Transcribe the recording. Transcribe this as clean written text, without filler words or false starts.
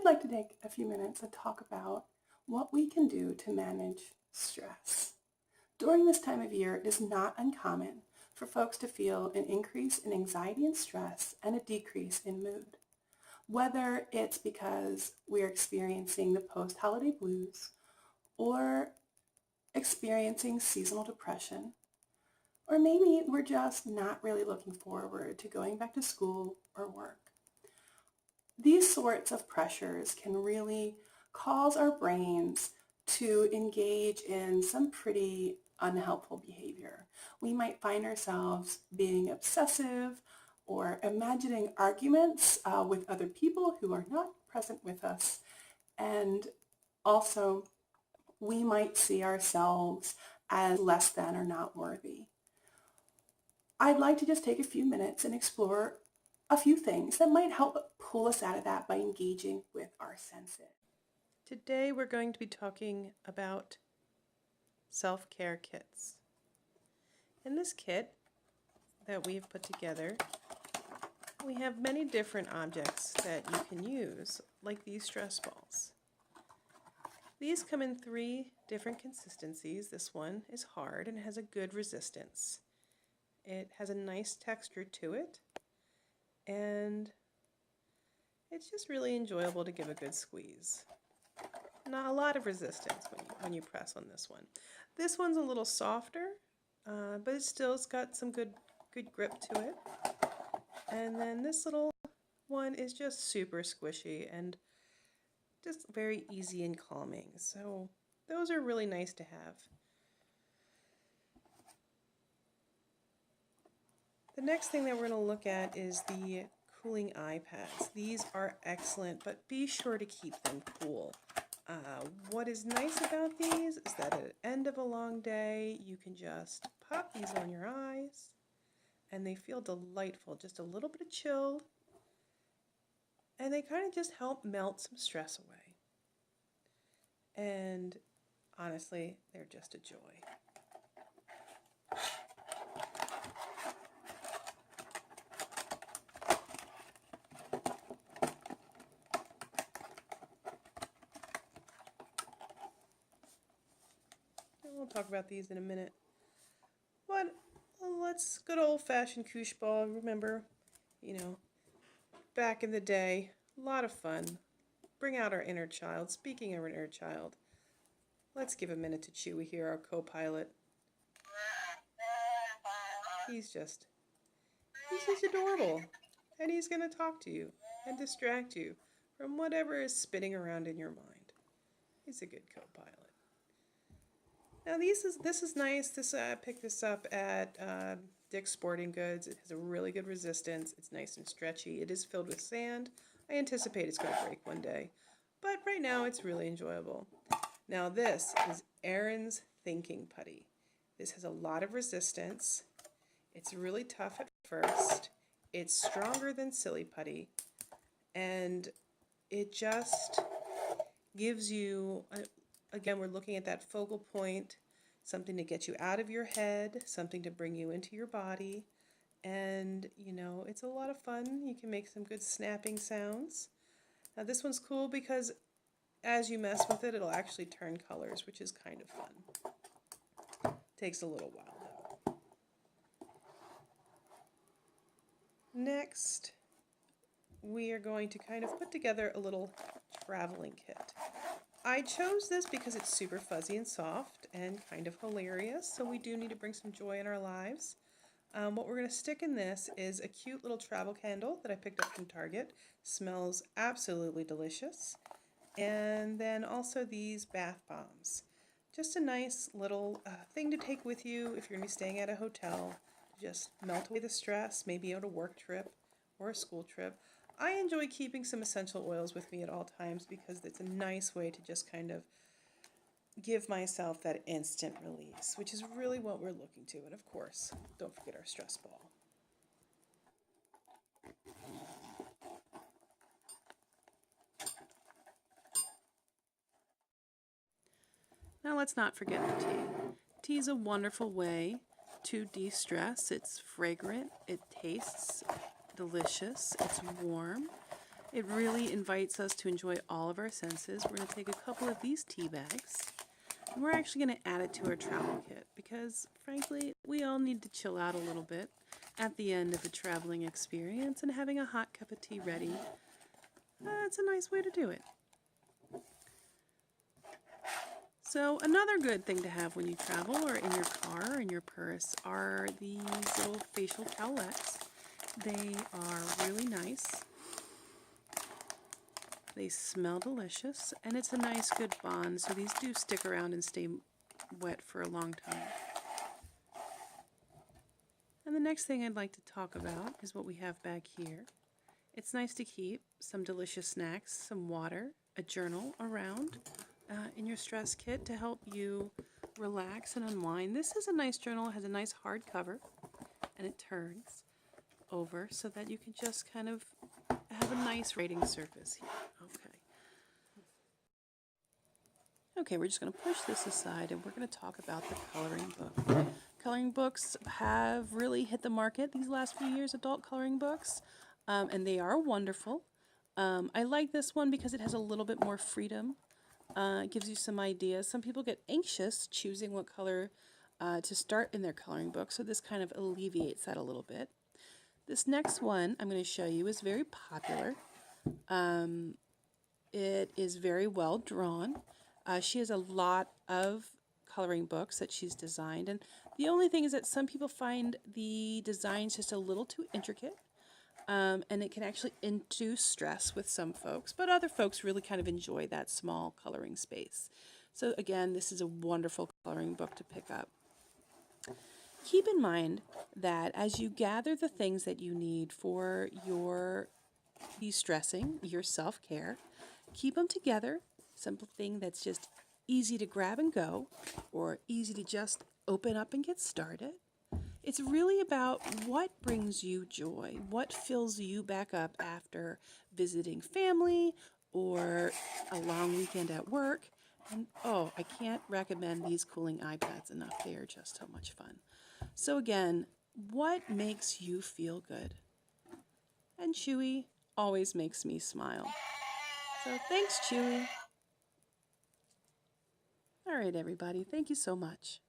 I'd like to take a few minutes and talk about what we can do to manage stress. During this time of year, it is not uncommon for folks to feel an increase in anxiety and stress and a decrease in mood. Whether it's because we're experiencing the post-holiday blues or experiencing seasonal depression, or maybe we're just not really looking forward to going back to school or work. These sorts of pressures can really cause our brains to engage in some pretty unhelpful behavior. We might find ourselves being obsessive or imagining arguments with other people who are not present with us. And also, we might see ourselves as less than or not worthy. I'd like to just take a few minutes and explore a few things that might help pull us out of that by engaging with our senses. Today we're going to be talking about self-care kits. In this kit that we've put together, we have many different objects that you can use, like these stress balls. These come in 3 different consistencies. This one is hard and has a good resistance. It has a nice texture to it, and it's just really enjoyable to give a good squeeze. Not a lot of resistance when you press on this one. This one's a little softer, but it's got some good grip to it. And then this little one is just super squishy and just very easy and calming. So those are really nice to have. The next thing that we're going to look at is the cooling eye pads. These are excellent, but be sure to keep them cool. What is nice about these is that at the end of a long day, you can just pop these on your eyes, and they feel delightful, just a little bit of chill, and they kind of just help melt some stress away. And honestly, they're just a joy. We'll talk about these in a minute. But let's good old-fashioned koosh ball. Remember, back in the day, a lot of fun. Bring out our inner child. Speaking of our inner child, let's give a minute to Chewy here, our co-pilot. He's just adorable. And he's going to talk to you and distract you from whatever is spinning around in your mind. He's a good co-pilot. Now this is nice. I picked this up at Dick's Sporting Goods. It has a really good resistance. It's nice and stretchy. It is filled with sand. I anticipate it's going to break one day, but right now it's really enjoyable. Now this is Aaron's Thinking Putty. This has a lot of resistance. It's really tough at first. It's stronger than Silly Putty, and it just gives you again, we're looking at that focal point, something to get you out of your head, something to bring you into your body. And, it's a lot of fun. You can make some good snapping sounds. Now, this one's cool because as you mess with it, it'll actually turn colors, which is kind of fun. Takes a little while, though. Next, we are going to kind of put together a little traveling kit. I chose this because it's super fuzzy and soft and kind of hilarious, so we do need to bring some joy in our lives. What we're going to stick in this is a cute little travel candle that I picked up from Target. Smells absolutely delicious. And then also these bath bombs. Just a nice little thing to take with you if you're going to be staying at a hotel. Just melt away the stress, maybe on a work trip or a school trip. I enjoy keeping some essential oils with me at all times because it's a nice way to just kind of give myself that instant release, which is really what we're looking to. And of course, don't forget our stress ball. Now let's not forget the tea. Tea is a wonderful way to de-stress. It's fragrant, it tastes delicious, it's warm, It really invites us to enjoy all of our senses. We're going to take a couple of these tea bags, and we're actually going to add it to our travel kit because, frankly, we all need to chill out a little bit at the end of a traveling experience, and having a hot cup of tea ready, it's a nice way to do it. So another good thing to have when you travel or in your car or in your purse are these little facial towelettes. They are really nice. They smell delicious, and it's a nice good bond, so these do stick around and stay wet for a long time. And the next thing I'd like to talk about is what we have back here. It's nice to keep some delicious snacks, some water, a journal around in your stress kit to help you relax and unwind. This is a nice journal. It has a nice hard cover, and it turns over so that you can just kind of have a nice writing surface here. Okay, we're just going to push this aside, and we're going to talk about the coloring book. Coloring books have really hit the market these last few years, adult coloring books, and they are wonderful. I like this one because it has a little bit more freedom. It gives you some ideas. Some people get anxious choosing what color to start in their coloring book, so this kind of alleviates that a little bit. This next one I'm going to show you is very popular. It is very well drawn. She has a lot of coloring books that she's designed, and the only thing is that some people find the designs just a little too intricate, and it can actually induce stress with some folks, but other folks really kind of enjoy that small coloring space. So again, this is a wonderful coloring book to pick up. Keep in mind that as you gather the things that you need for your de-stressing, your self-care, keep them together. Something that's just easy to grab and go, or easy to just open up and get started. It's really about what brings you joy, what fills you back up after visiting family or a long weekend at work. And oh, I can't recommend these cooling iPads enough. They are just so much fun. So again, what makes you feel good? And Chewy always makes me smile. So thanks, Chewy. All right, everybody. Thank you so much.